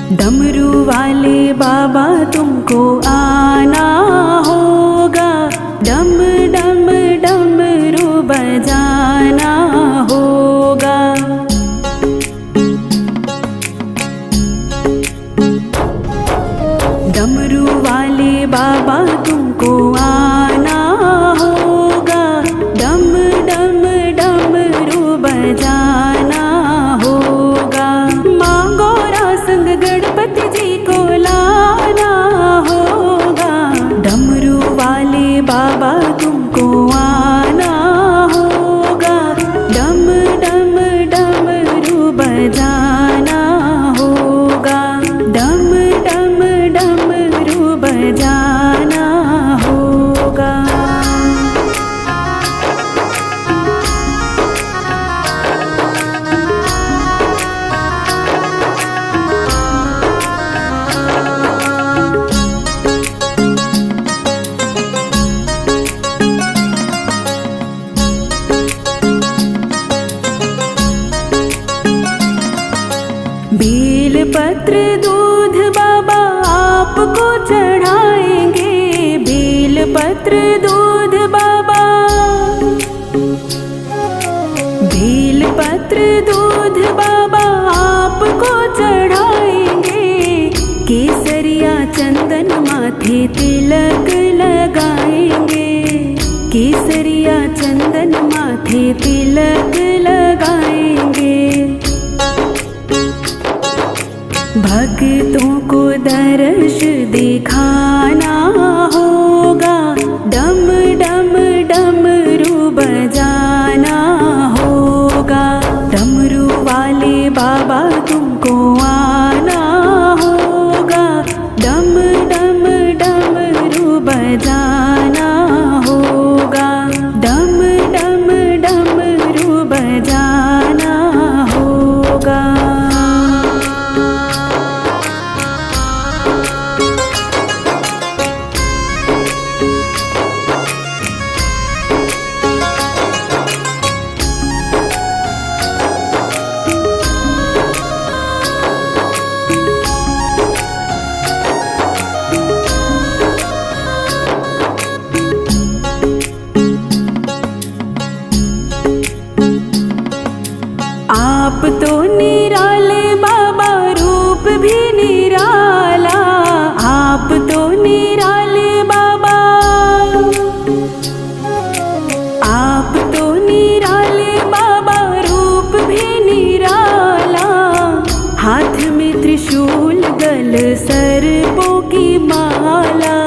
डमरू वाले बाबा तुमको आना होगा, डम डम डमरू बजाना होगा। डमरू वाले बाबा तुमको आना होगा, डम डम डमरू बजाना होगा। मांगो संग गणपति जी को लाना होगा, डमरू वाले बाबा तुमको आना होगा, डम डम डमरू बजाना होगा, डम डम डमरू बजाना होगा। बेल पत्र दूध बाबा आपको चढ़ाएंगे, बेल पत्र दूध बाबा, बेल पत्र दूध बाबा आपको चढ़ाएंगे। केसरिया चंदन माथे तिलक लगाएंगे, केसरिया चंदन माथे तिलक लगाएंगे। भक्तों को दर्श दिखाना होगा, डम डम डमरू बजाना होगा। डमरू वाले बाबा तुमको आना होगा, डम डम डमरू बजाना होगा, डम डम डमरू बजाना होगा। आप तो निराले बाबा, रूप भी निराला, आप तो निराले बाबा, आप तो निराले बाबा, रूप भी निराला। हाथ में त्रिशूल गल सर्पों की माला,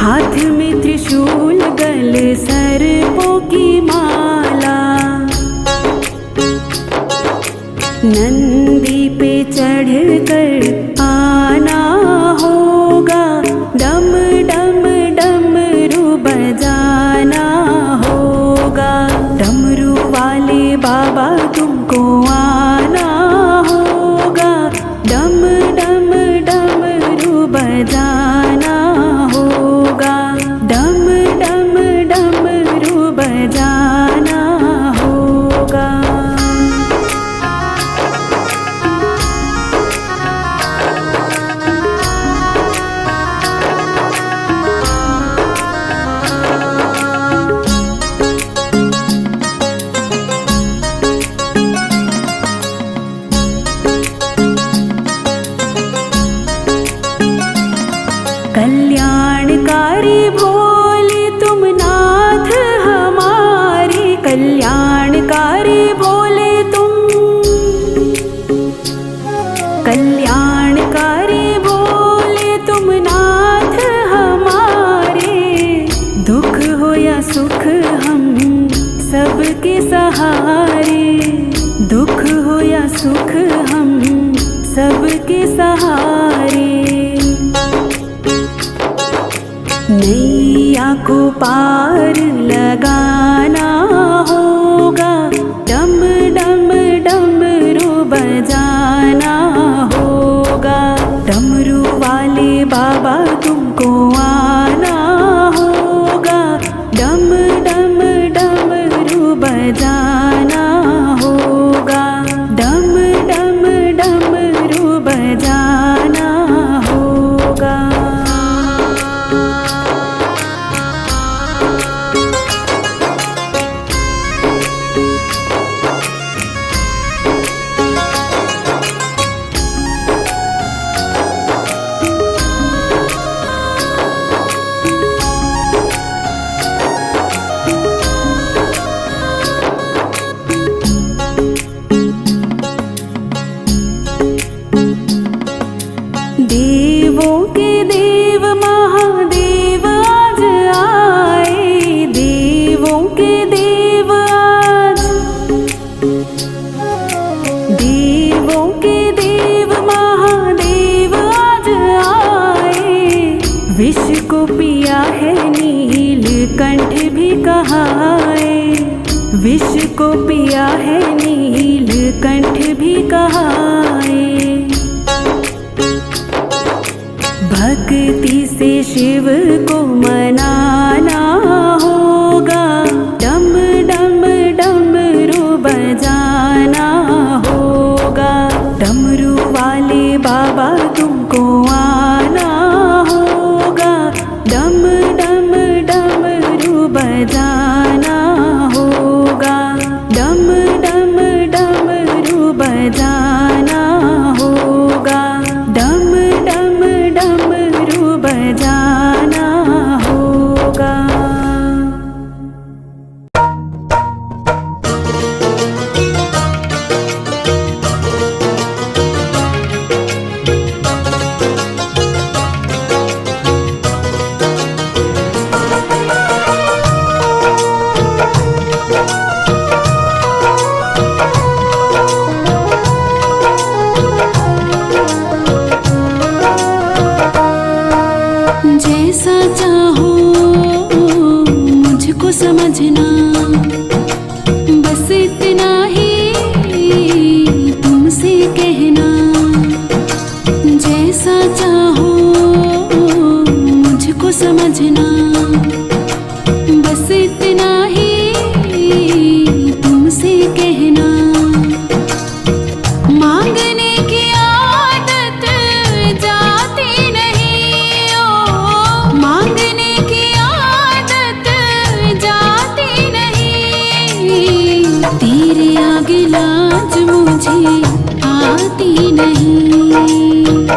हाथ में त्रिशूल गल सर्पों की माला। नंदी पे चढ़कर आना होगा, डम डम डमरू बजाना होगा। डमरू वाले बाबा तुमको आना होगा, डम डम डमरू बजाना होगा, डम डम डमरू बजाना होगा। कल्याणकारी भोले तुम नाथ हमारे, कल्याणकारी भोले तुम, कल्याणकारी भोले तुम नाथ हमारे। दुख हो या सुख हम सबके सहारे, दुख हो या सुख हम सबके सहारे। नैया को पार लगाना होगा, डम डम डमरू बजाना होगा। डमरू वाले बाबा तुमको आना होगा, डम डम डमरू बजाना होगा, डम डम डमरू बजाना होगा। देवों के देव महादेव आज आए, देवों के देव आज, देवों के देव महादेव आज आए। विष को पिया है नीलकंठ भी कहाए, विष को पिया है नीलकंठ भी कहाए। भक्ति से शिव को मनाना होगा, डम डम डमरू बजाना होगा। डमरू वाले बाबा तुमको आना होगा, डम डम डमरू बजाना होगा, डम डम डमरू बजाना होगा, डम डम डमरू बजाना होगा। जैसा चाहो मुझको समझना, बस इतना ही तुमसे कहना। जैसा चाहो मुझको समझना, बस इतना ही तुमसे कहना। मांगने की आदत जाती नहीं, ओ मांगने की आदत जाती नहीं। तेरे आगे लाज मुझे आती नहीं,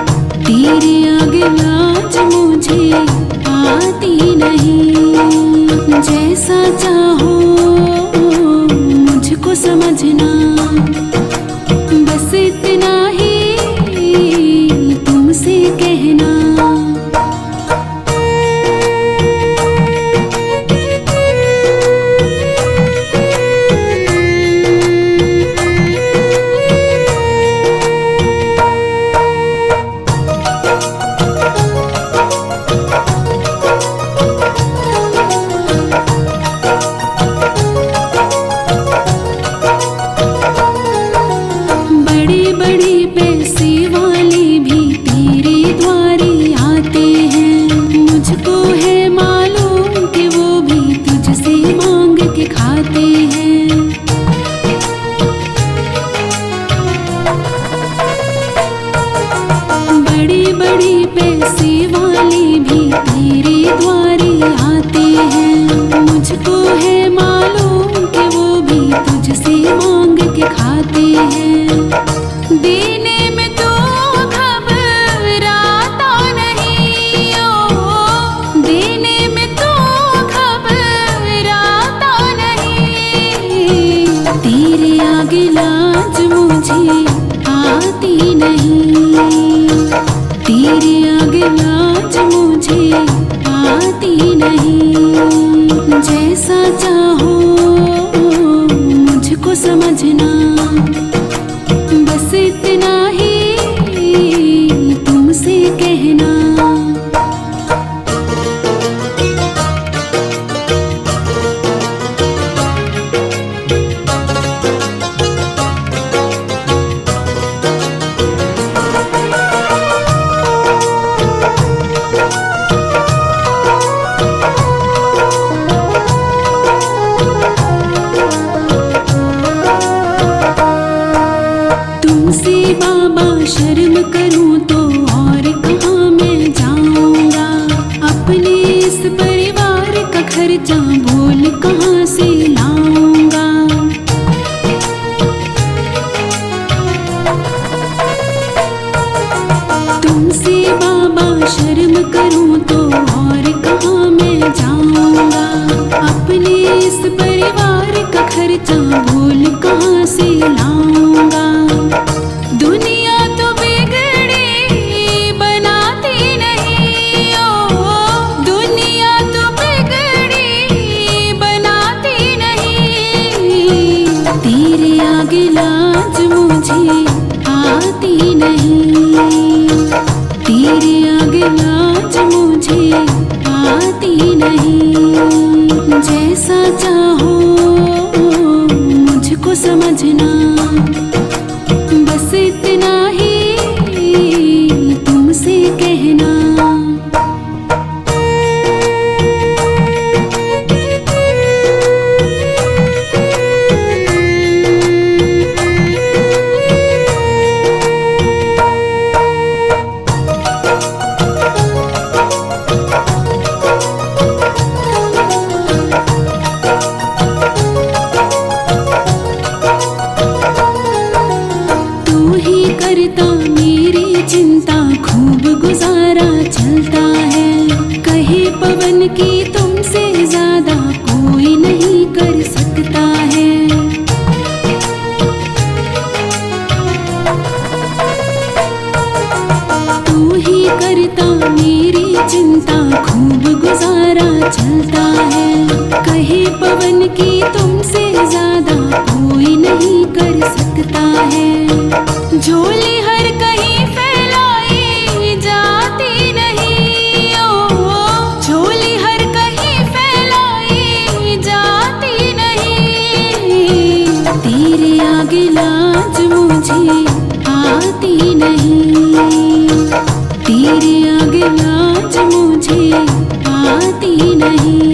तेरे आगे लाज मुझे आती नहीं। जैसा चाहो मुझको समझना, बस इतना ही तुमसे कहना। बड़े बड़े पैसे वाले भी तेरे द्वारे आते हैं, मुझको है मालूम कि वो भी तुझसे मांग के खाते हैं। बड़े बड़े पैसे वाले भी तेरे द्वारे आते हैं, मुझको है मालूम कि वो भी तुझसे मांग के खाते हैं। देने में तो घबराता नहीं, ओ देने में तो घबराता नहीं। तेरे आगे लाज मुझे आती नहीं, तेरे आगे लाज मुझे आती नहीं। जैसा चाहो मुझको समझना, बस इतना ही तुमसे कहना। खर्चा बोल कहाँ से लाऊंगा। तुमसे बाबा शर्म करूं तो और कहाँ मैं जाऊंगा। अपने इस परिवार का खर्चा बोल कहाँ से लाऊंगा। दुनिया तो बिगड़ी बनाती नहीं, ओ दुनिया तो बिगड़ी बनाती नहीं। तेरे आगे लाज मुझे आती नहीं, तेरे आगे लाज मुझे आती नहीं। जैसा चाहो मुझको समझना, बस इतना ही तुमसे कहना। करता मेरी चिंता खूब गुजारा चलता है। कहे पवन की तुमसे ज्यादा कोई नहीं कर सकता है। तू ही करता मेरी चिंता खूब गुजारा चलता है। कहे पवन की तुमसे ज्यादा कोई नहीं कर सकता है। झोली हर कहीं फैलाई जाती नहीं, ओ झोली हर कहीं फैलाई जाती नहीं। तेरे आगे लाज मुझे आती नहीं, तेरे आगे लाज मुझे आती नहीं।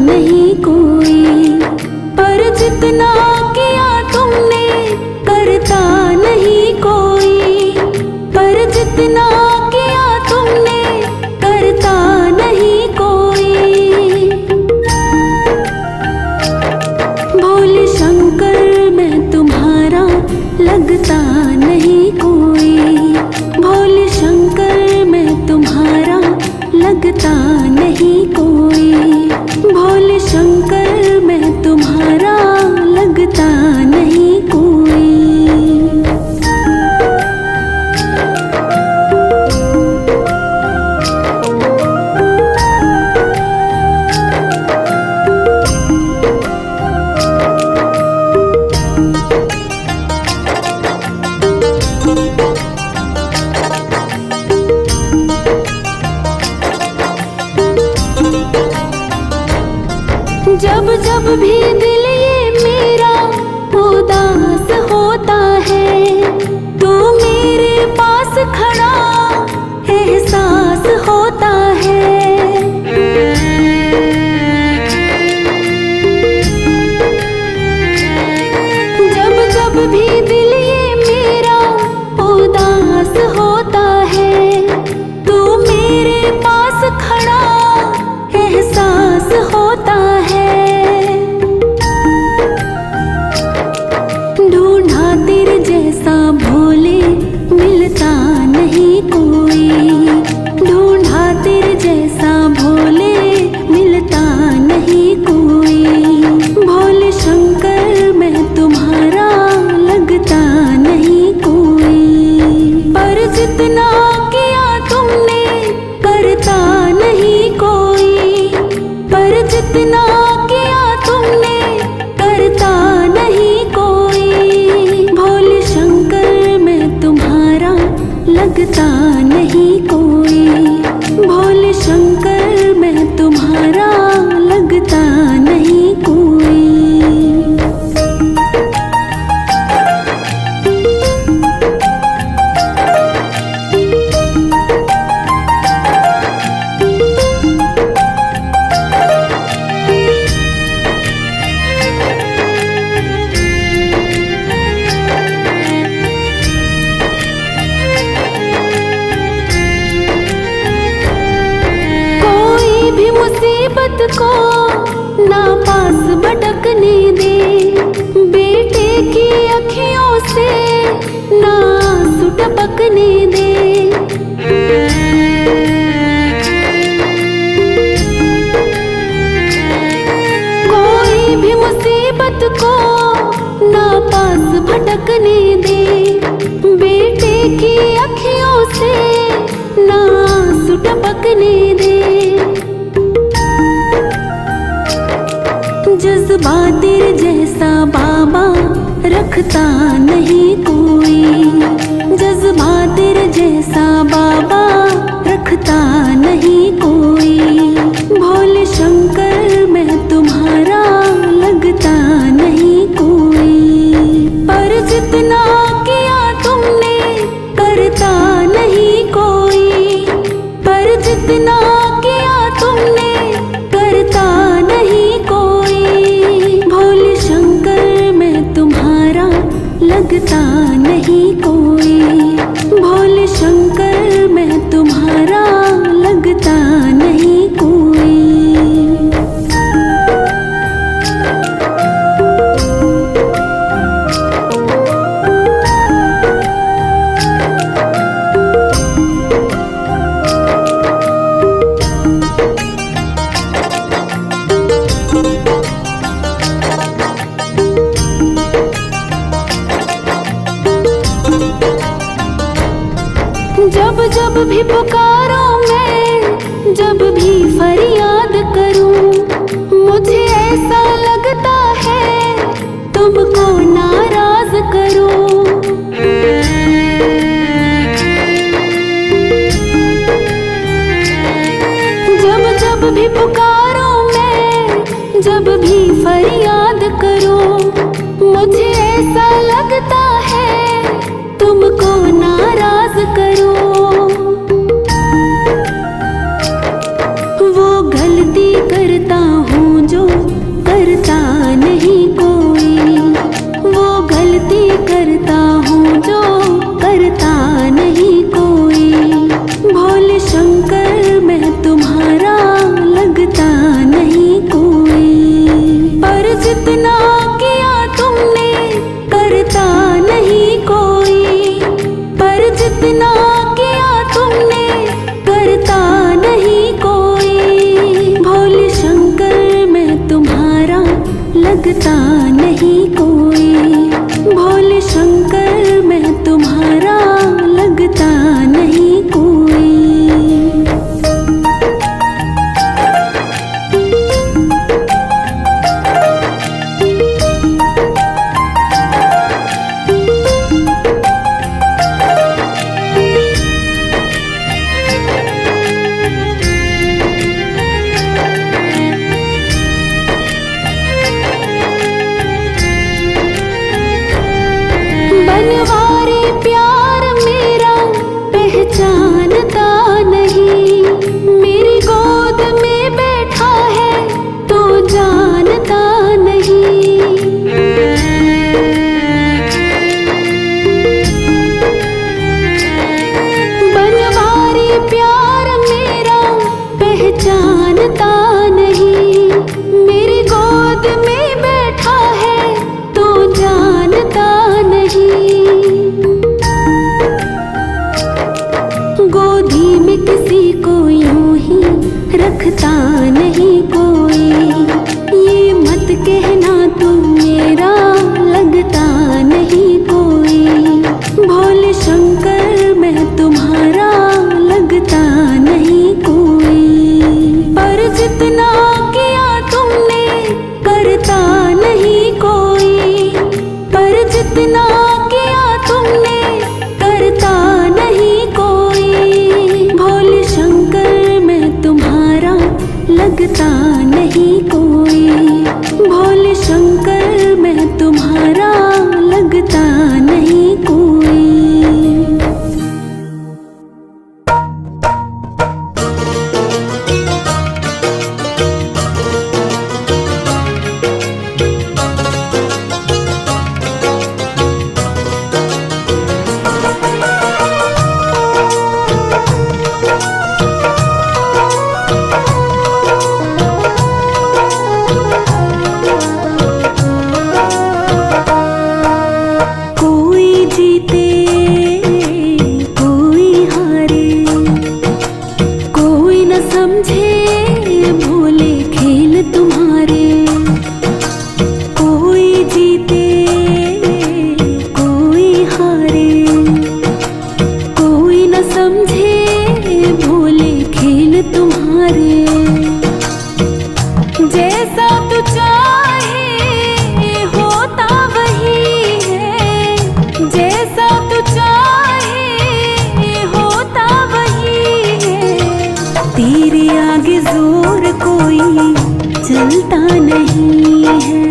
नहीं कोई। पर जितना किया तुमने करता नहीं कोई। पर जितना किया तुमने करता नहीं कोई। भोले शंकर मैं तुम्हारा लगता नहीं कोई। भोले शंकर मैं तुम्हारा लगता नहीं कोई। भोले शंकर मैं तुम्हारा लगता नहीं कोई। जब जब भी दिल ये मेरा उदास होता है, तो मेरे पास खड़ा एहसास होता है। जब जब भी दिल ये मेरा उदास होता है, तो मेरे पास खड़ा एहसास होता है। ढूंढा तेरे जैसा भोले मिलता नहीं कोई। ढूंढा तेरे जैसा भोले मिलता नहीं कोई। भोले शंकर मैं तुम्हारा लगता नहीं कोई। पर जितना किया तुमने करता नहीं कोई। पर जितना किया तुमने करता नहीं कोई। भोले शंकर मैं तुम्हारा लगता नहीं कोई। भोले शंकर मैं तुम्हारा लगता नहीं कोई। मुसीबत को ना पास भटकने दे। बेटे की अखियों से ना आंसू टपकने दे। कोई भी मुसीबत को ना पास भटकने दे। बेटे की अखियों से ना आंसू टपकने दे। जज्बा तेरे जैसा बाबा रखता नहीं कोई। जज्बा तेरे जैसा बाबा रखता नहीं कोई। भोले शंकर मैं तुम्हारा लगता नहीं कोई। पर जितना किया तुमने करता नहीं कोई। पर जितना किया तुमने करता नहीं कोई। भोले शंकर मैं तुम्हारा लगता नहीं कोई। भोले शंकर मैं तुम्हारा लगता नहीं कोई। जब जब भी पुकारो मैं, जब भी फरियाद करूं, मुझे ऐसा लगता है तुमको नाराज करूं। जब जब भी पुकारो मैं, जब भी फरियाद करूं, मुझे ऐसा लगता है तुमको नाराज करूं। वो गलती करता हूँ जो लगता नहीं कोई। भोले शंकर मैं तुम्हारा लगता नहीं कोई। बनवारी प्यार मेरा पहचानता नहीं। मेरी गोद में बैठा है तो जानता नहीं। बनवारी प्यार मेरा पहचानता नहीं। मेरी गोद में बैठा है तो जानता गोदी में किसी को यूं ही रखता नहीं कोई। ये मत कहना तू मेरा लगता नहीं कोई। भोले शंकर मैं तुम्हारा लगता नहीं कोई। पर जितना किया तुमने करता नहीं कोई। पर जितना किया तुमने करता नहीं कोई। भोले शंकर मैं तुम्हारा लगता नहीं कोई। भोले शंकर मैं तुम्हारा लगता नहीं कोई। जैसा तू चाहे होता वही है। जैसा तू चाहे होता वही है। तेरे आगे जोर कोई चलता नहीं है।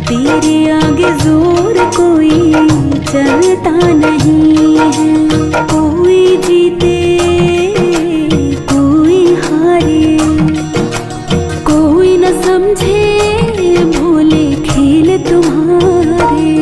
तेरे आगे जोर कोई चलता नहीं है। कोई जीते कोई हारे। कोई न समझे भोले खेल तुम्हारे।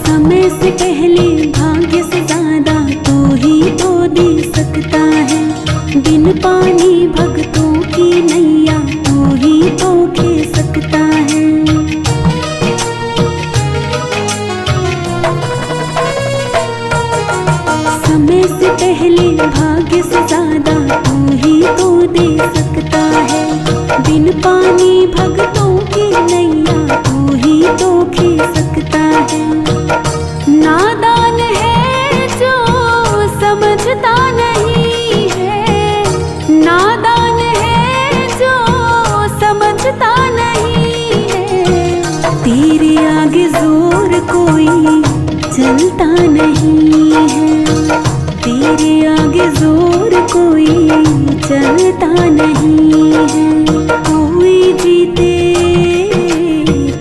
समय से पहले भाग्य से ज्यादा तू ही तो दे सकता है। बिन पानी भक्तों की नैया तू ही तो खे सकता है। समय से पहले भाग्य से ज्यादा तू ही तो दे सकता है। बिन पानी भक्तों की नैया तू ही तो खे सकता है। नादान है जो समझता नहीं है। नादान है जो समझता नहीं है। तेरे आगे जोर कोई चलता नहीं है। तेरे आगे जोर कोई चलता नहीं है। कोई जीते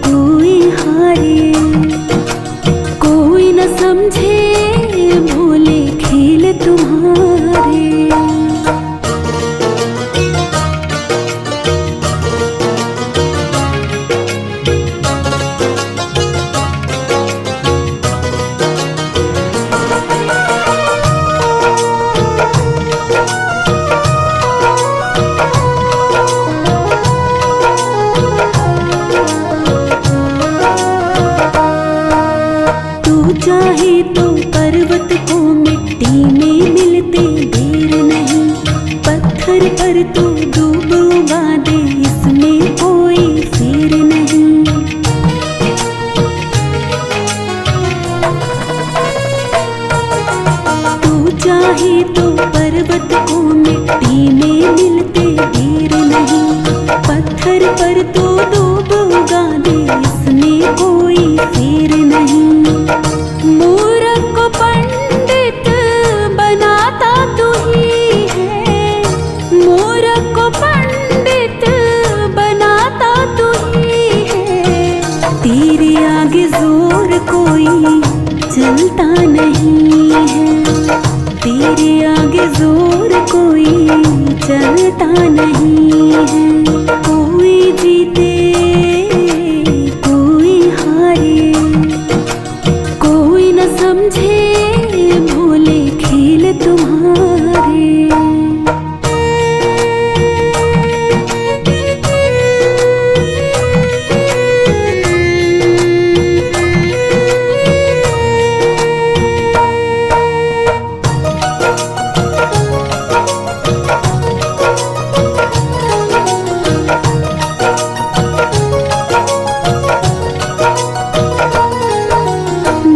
कोई हारे। कोई न समझे भोले खेल तुम्हारे। चाहे तो पर्वत को मिट्टी में मिलते देर नहीं, पत्थर पर तू डूब उगा दे, इसमें कोई फेर नहीं। तू चाहे तो पर्वत को मिट्टी में मिलते देर नहीं, पत्थर पर तू डूब उगा दे, इसमें कोई फेर नहीं। मूर्ख को पंडित बनाता तू ही है, मूर्ख को पंडित बनाता तू ही है, तेरे आगे जोर कोई चलता नहीं है, तेरे आगे जोर कोई चलता नहीं है। कोई जीते कोई हारे, कोई न समझे भोले खेल तुम्हारे।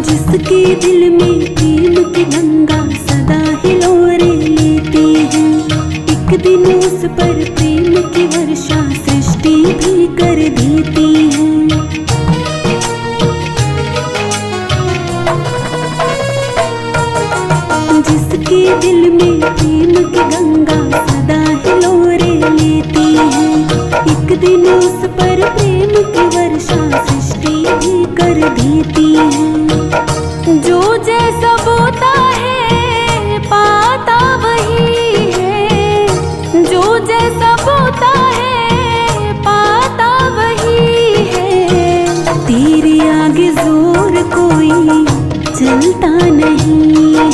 जिसके दिल में प्रेम की गंगा सदा हिलोरे लेती है, एक दिन उस पर प्रेम की वर्षा सृष्टि भी कर देती है। जिसके दिल में प्रेम की गंगा सदा हिलोरे लेती है, एक दिन उस पर प्रेम की वर्षा सृष्टि भी कर देती है। जो जैसा बोता है पाता वही है, जो जैसा बोता है पाता वही है, तेरे आगे जोर कोई चलता नहीं है,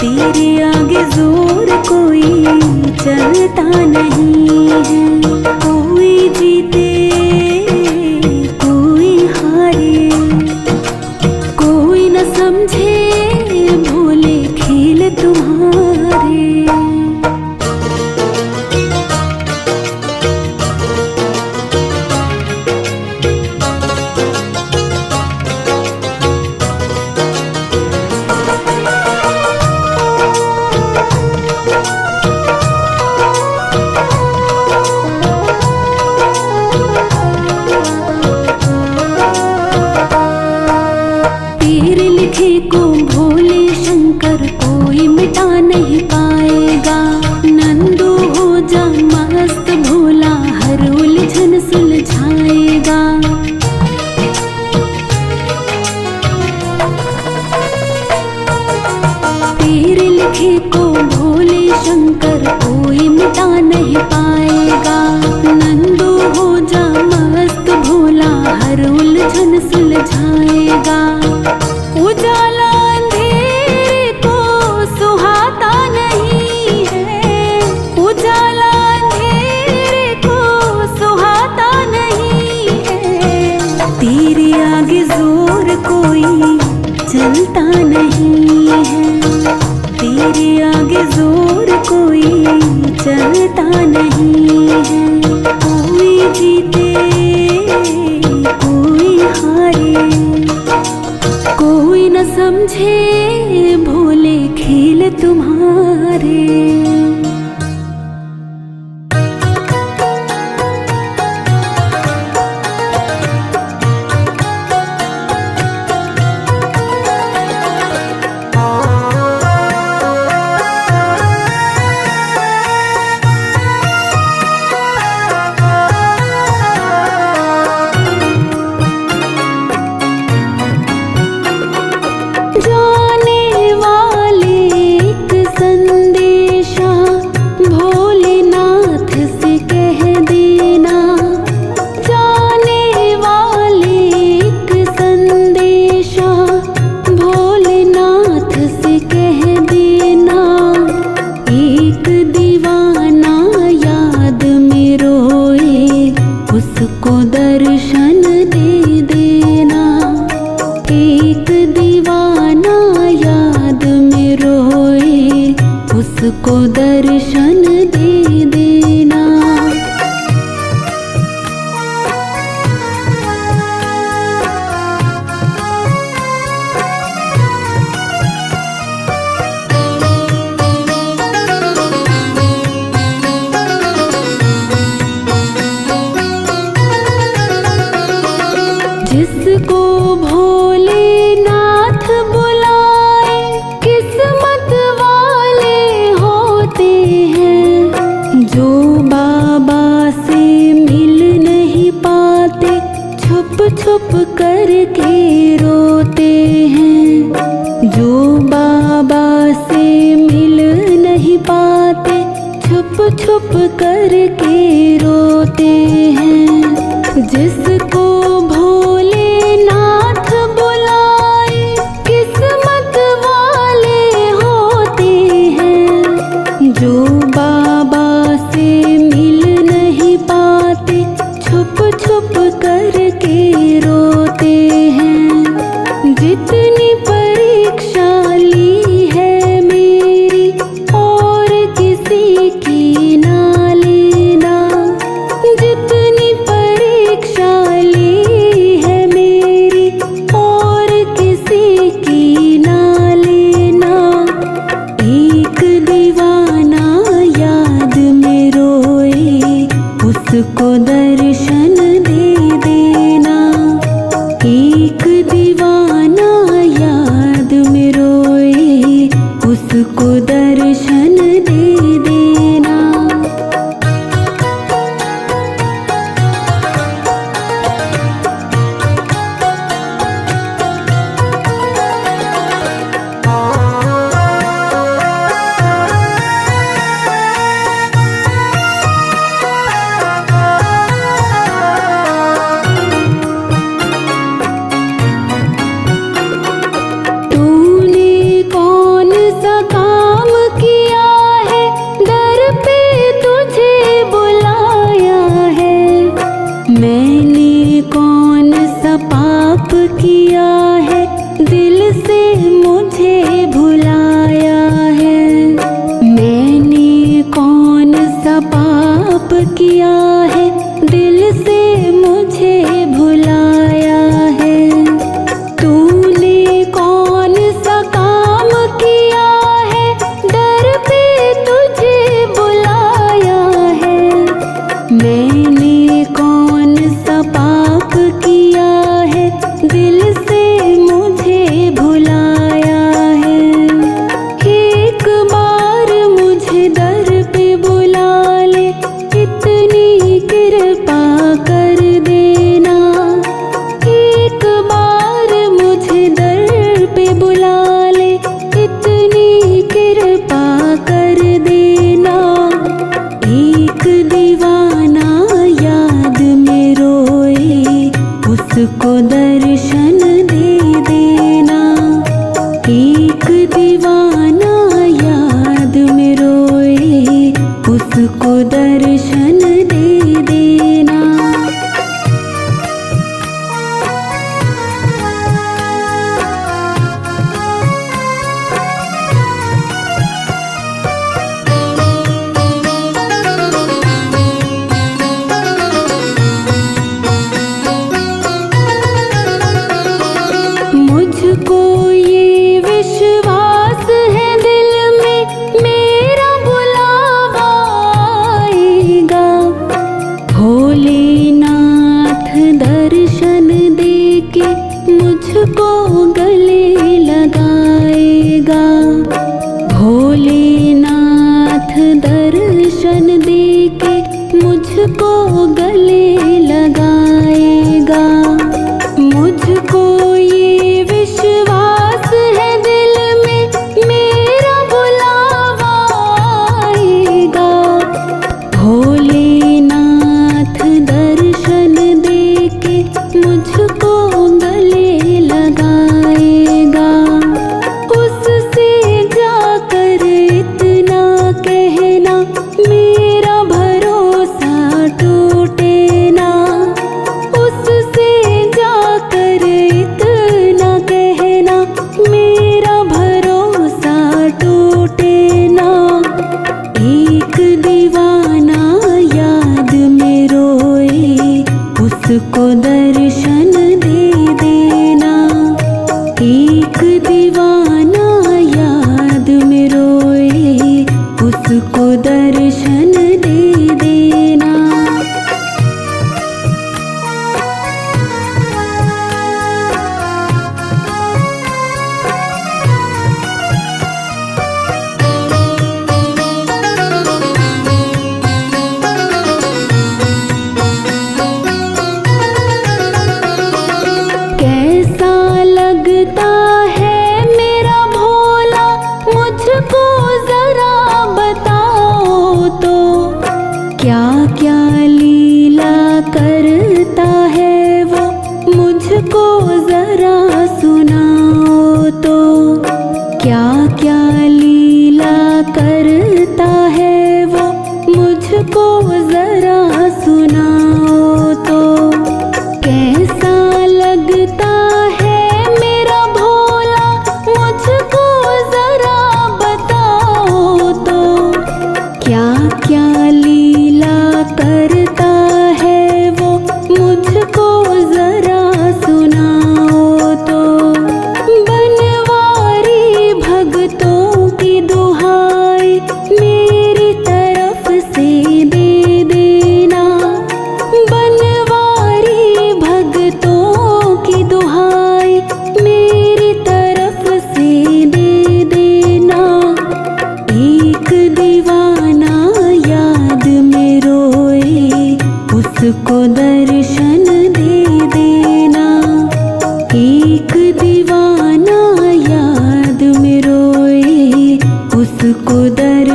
तेरे आगे जोर कोई चलता नहीं है। कोई जीते कोई हारे, कोई न समझे भोले खेल तुम्हारे। तेरे लिखे को भोले शंकर कोई मिटा नहीं पाएगा, नंदू हो जा मस्त भोला हर उलझन सुलझाएगा। तेरे लिखे को भोले शंकर कोई मिटा नहीं पाएगा, नंदू हो जा मस्त भोला हर उलझन सुलझाएगा। उजाला अंधेरे को सुहाता नहीं है, उजाला अंधेरे को सुहाता नहीं है, तेरे आगे जोर कोई चलता नहीं है, तेरे आगे जोर कोई चलता नहीं है। कोई जीते कोई हारे, कोई न समझे भोले खेल तुम्हारे। जाने वाले एक संदेशा सबको दर्शन दे देना। जिसको भोलेनाथ बुलाए किस्मत वाले होते हैं। जो बाबा से मिल नहीं पाते छुप छुप करके रोते हैं। जो बाबा से मिल नहीं पाते छुप छुप करके रोते हैं। जिसको भोलेनाथ बुलाए किस्मत वाले होते हैं। जो बाबा से मिल नहीं पाते छुप छुप करके रोते हैं। जितनी परीक्षा ली है मेरी और किसी की ना लेना। जितनी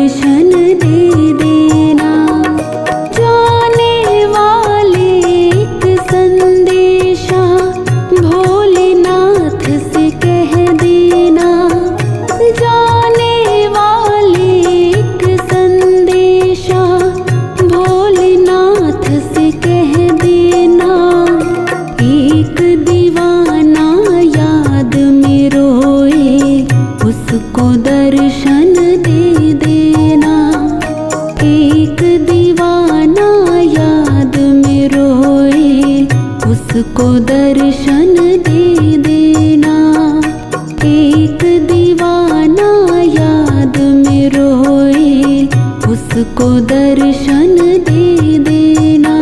दर्शन दे देना। जाने वाले एक संदेशा भोलेनाथ से कह देना। जाने वाले एक संदेशा भोलेनाथ से कह देना। एक दीवाना याद में रोए उसको दर्शन दे देना। एक दीवाना याद में रोए उसको दर्शन दे देना। एक दीवाना याद में रोए उसको दर्शन दे देना।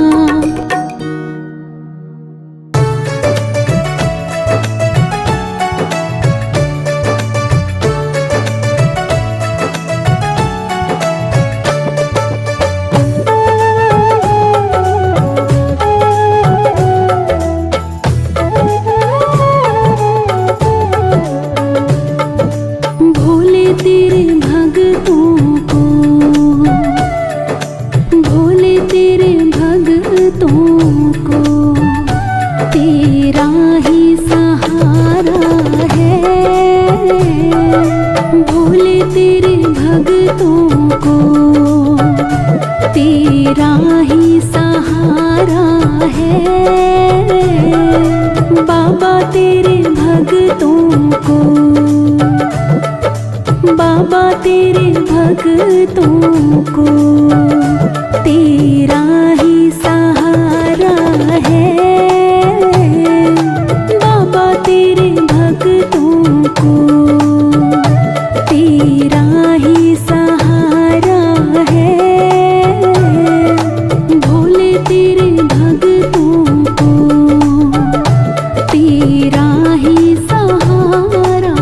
भोले तेरे भगतों को, भोले तेरे भगतों को तेरा ही सहारा है। भोले तेरे भगतों को तेरा ही सहारा है। बाबा तेरे भगतों को, बाबा तेरे भगतों को तेरा ही सहारा है। बाबा तेरे भगतों को तेरा ही सहारा है। भोले तेरे भगतों को तेरा ही सहारा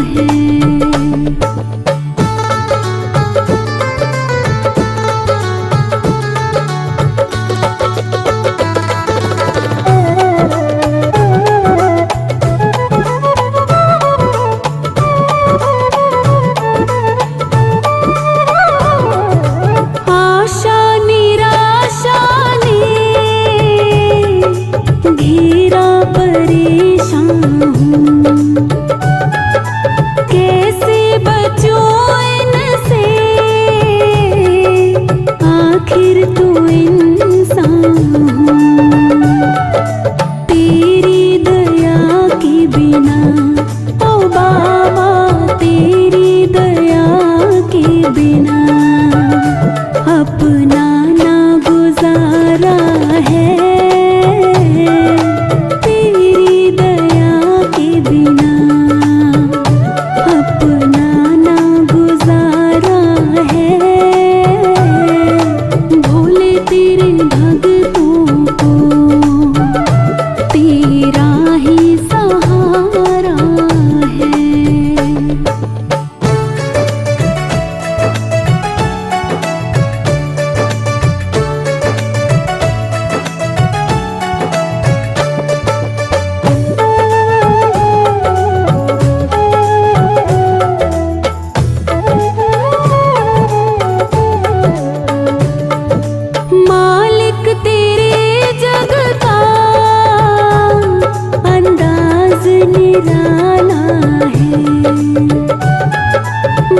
है। आशा निराशा ने घेरा परेशान हूँ। कैसे बचूं इनसे, आखिर तो इंसान हूँ। तेरी दया के बिना ओ बाबा, तेरी दया के बिना अपना ना गुजारा है। तेरी दया के बिना अपना ना गुजारा है। भोले तेरे भगतों को तेरा ही सहारा है। मालिक तेरे जग का अंदाज निराला है।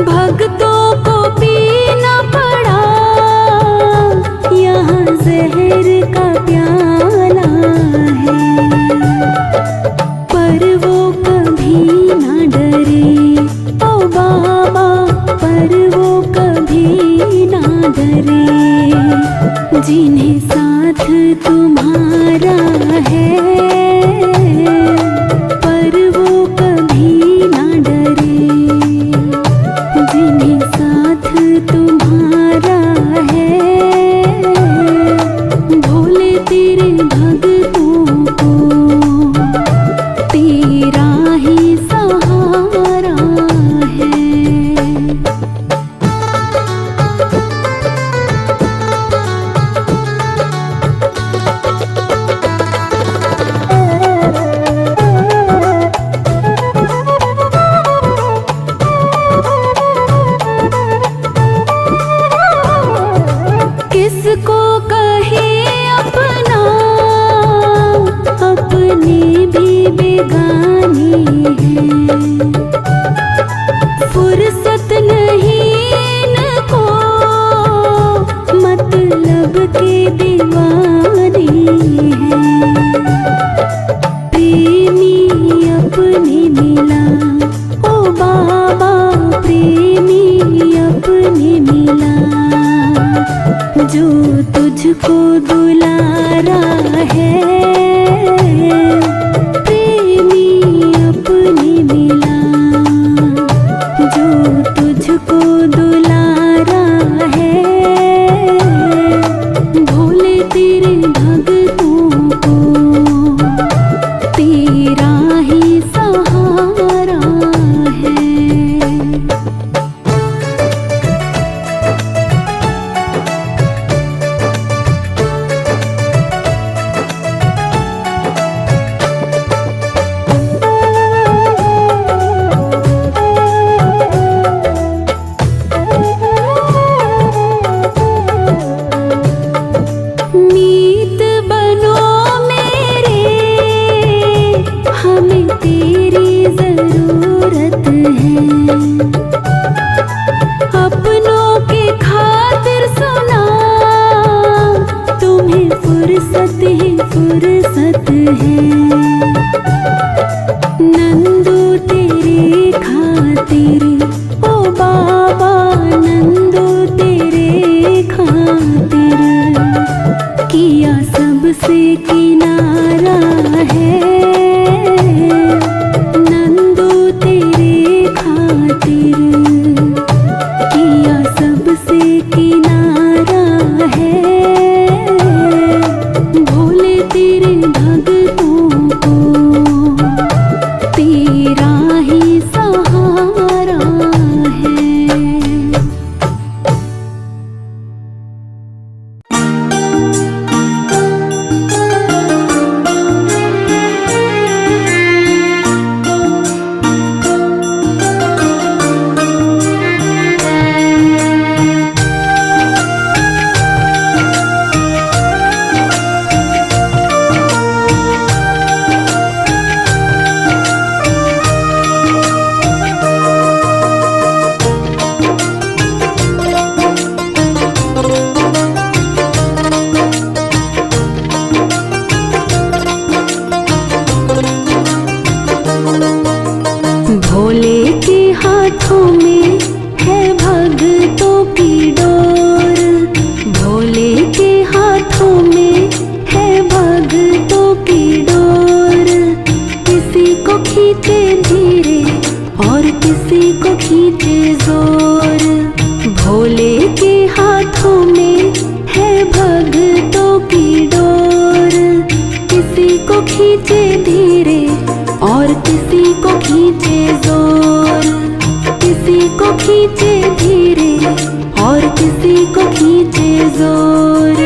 भक्तों को पीना पड़ा यहाँ जहर का प्याला है। पर वो कभी ना डरे ओ बाबा, पर वो कभी ना डरे। जिन्हें साथ तुम्हारा है, पर वो कभी ना डरे। जिन्हें साथ तुम्हारा है। भोले तेरे भगतों को तेरा ही सहारा है। फुर्सत नहीं इनको, मतलब के दीवाने हैं। प्रेमी अपने मिला, ओ बाबा प्रेमी अपने मिला, जो तुझको दुलारा है। प्रेमी अपने मिला, जो तुझको दुलारा है। भोले तेरे भक्तों को तेरा ही सहारा है। मीत बनो मेरे, हमें तेरी जरूरत है। अपनों के खातिर सुना, तुम्हें फुर्सत ही फुर्सत है। नंदू तेरे खातिर, ओ बाबा नंदू तेरे खातिर, किया सबसे किनारा है। नंदू तेरे खातिर, किया सबसे किनारा है। भोले तेरे भक्तों को तेरा ही सहारा है। भोले के हाथों में है भक्तों की डोर, भोले के हाथों में है भक्तों की डोर। किसी को खींचे धीरे और किसी को खींचे जोर। भोले के हाथों में है भक्तों की डोर। किसी को खींचे धीरे और किसी को खींचे जोर। किसी को खींचे धीरे और किसी को खींचे जोर।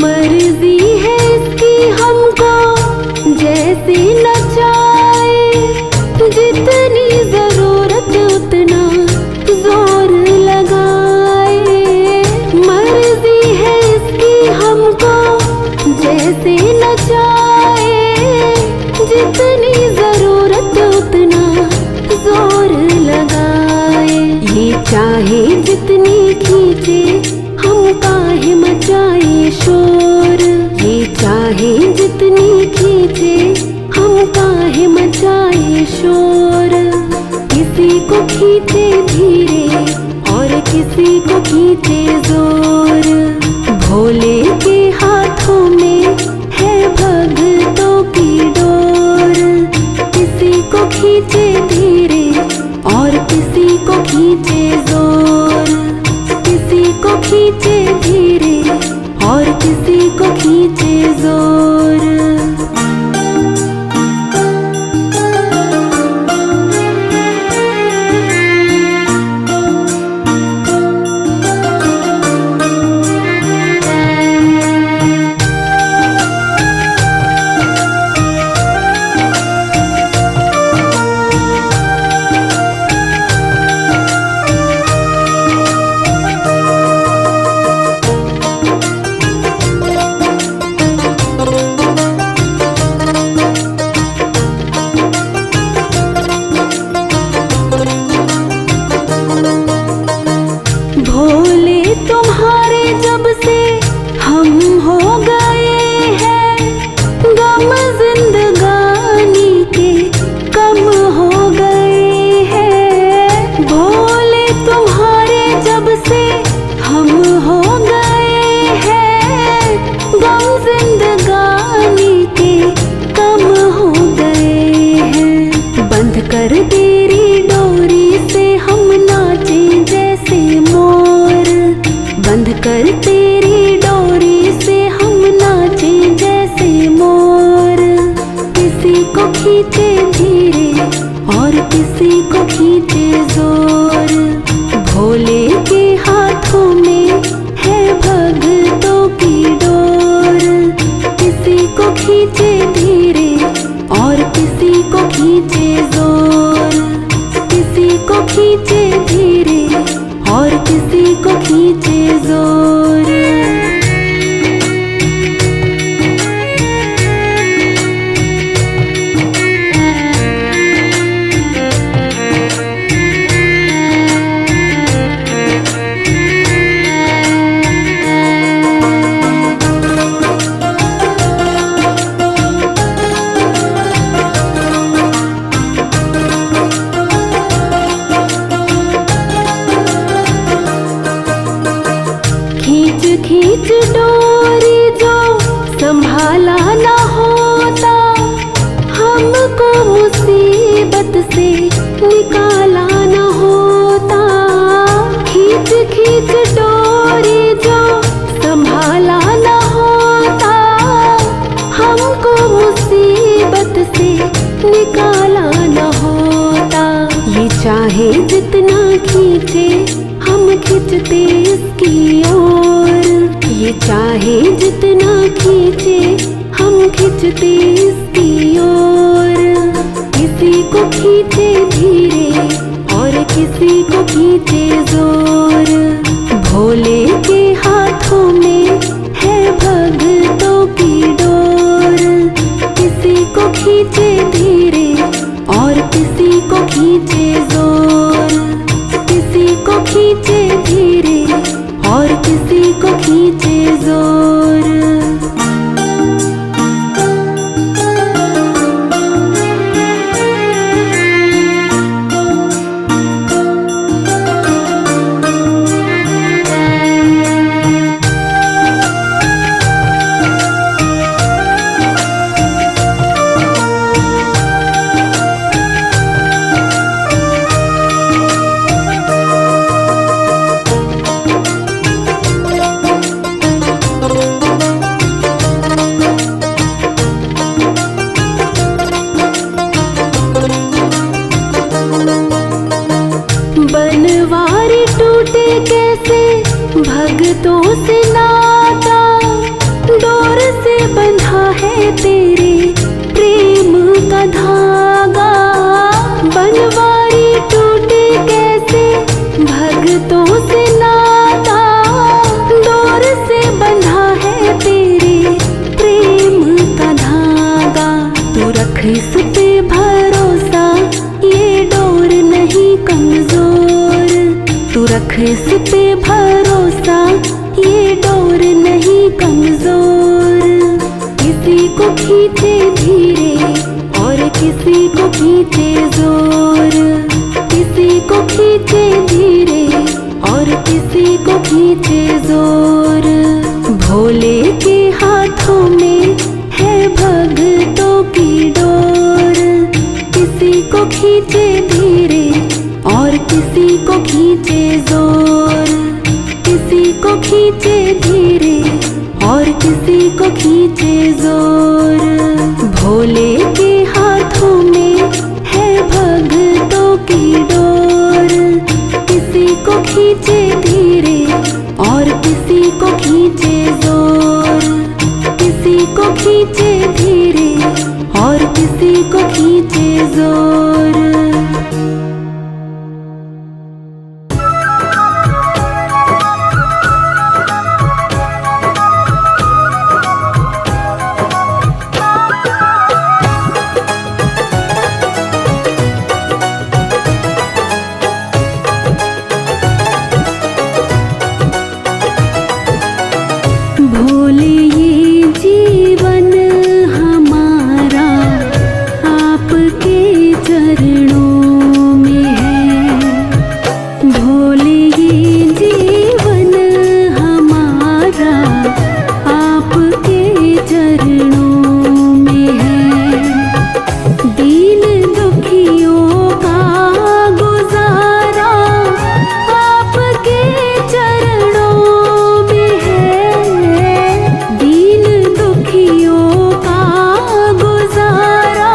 मर्जी है इसकी हमको जैसे नचाए, जितनी जरूरत उतना जोर लगाए। मर्जी है इसकी हमको जैसे नचाए, जितनी जरूरत उतना जोर लगाए। ये चाहे जितनी खींचे हम काहे मचाए शोर। ये चाहे जितनी खींचे हम काहे मचाए शोर। किसी को खींचे धीरे और किसी को खींचे जोर। भोले के हाथों में है भक्तों की डोर। किसी को खींचे धीरे और किसी को खींचे जोर। किसी को खींचे धीरे और किसी को खींचे जोर। खींचे धीरे और किसी को खींचे जोर। भोले के हाथों में है भक्तों की डोर। किसी को खींचे धीरे और किसी को खींचे जोर। किसी को खींचे धीरे और किसी को खींचे जोर। खींच डोरी जो संभाला ना होता, हमको मुसीबत से निकाला ना होता। खींच खींच डोरी जो संभाला ना होता, हमको मुसीबत से निकाला ना होता। ये चाहे जितना खींचे हम खींचते इसकी ओर। ये चाहे जितना खींचे हम खींचते इसकी ओर। किसी को खींचे धीरे और किसी को खींचे जोर। भोले के हाथों में है भक्तों की डोर। किसी को खींचे धीरे और किसी को खींचे जोर। किसी को खींचे धीरे और किसी को खींचे जोर। बनवारी टूटे कैसे भक्तों से नाता, डोर से बंधा है तेरे प्रेम का धागा। बनवारी टूटे कैसे भक्तों से नाता, डोर से बंधा है तेरे प्रेम का धागा। तू रख इस पे भरोसा, ये डोर नहीं कमजोर। तू रख इस पे भरोसा, ये डोर नहीं कमजोर। किसी को खींचे धीरे और किसी को खींचे जोर। किसी को खींचे धीरे और किसी को खींचे जोर। भोले के हाथों में है भक्तों की डोर। किसी को खींचे धीरे और किसी को खींचे जोर। किसी को खींचे धीरे और किसी को खींचे जोर। भोले के हाथों में है भक्तों की डोर। किसी को खींचे धीरे और किसी को खींचे जोर। किसी को खींचे धीरे और किसी को खींचे जोर। भोले ये जीवन हमारा आपके चरणों में है। भोले ये जीवन हमारा आपके चरणों में है। दीन दुखियों का गुजारा आपके चरणों में है। दीन दुखियों का गुजारा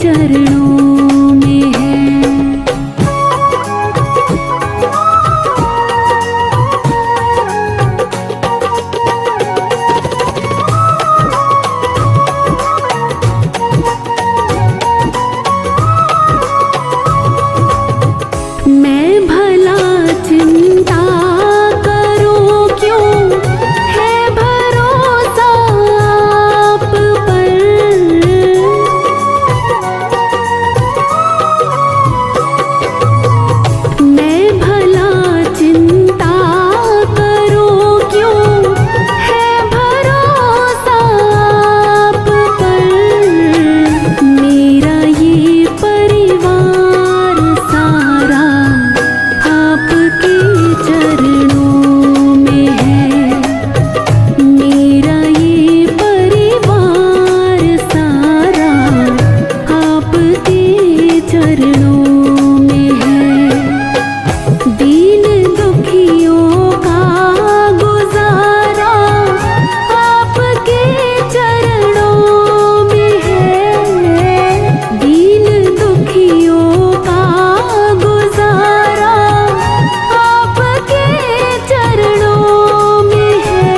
चरणों में है। मैं भला चिंता करूं क्यों, है भरोसा आप पर। मैं भला चिंता करूं क्यों, है भरोसा आप पर। मेरा ये परिवार सारा आपके चरणों में है। मेरा ये परिवार सारा आपके चरणों में है। दीन दुखियों का गुजारा आपके चरणों में है। दीन दुखियों का गुजारा आपके चरणों में है।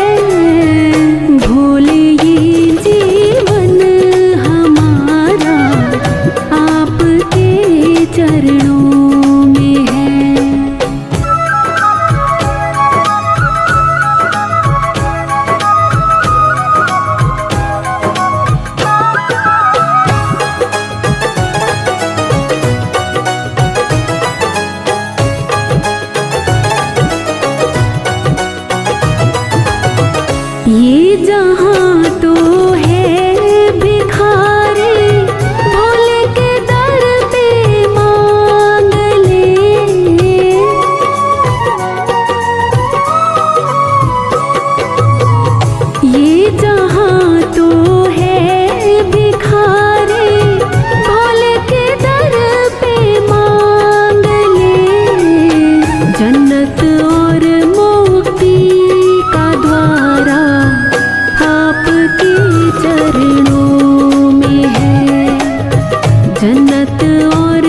भोले ये जीवन हमारा आपके चरणों में है। ये जहाँ तो है भिखारी, भोले के दर पे मांग ले। ये जहाँ तो है भिखारी, भोले के दर पे मांग ले। जन्नत और मुक्ति का द्वारा आपके चरणों में है। जन्नत और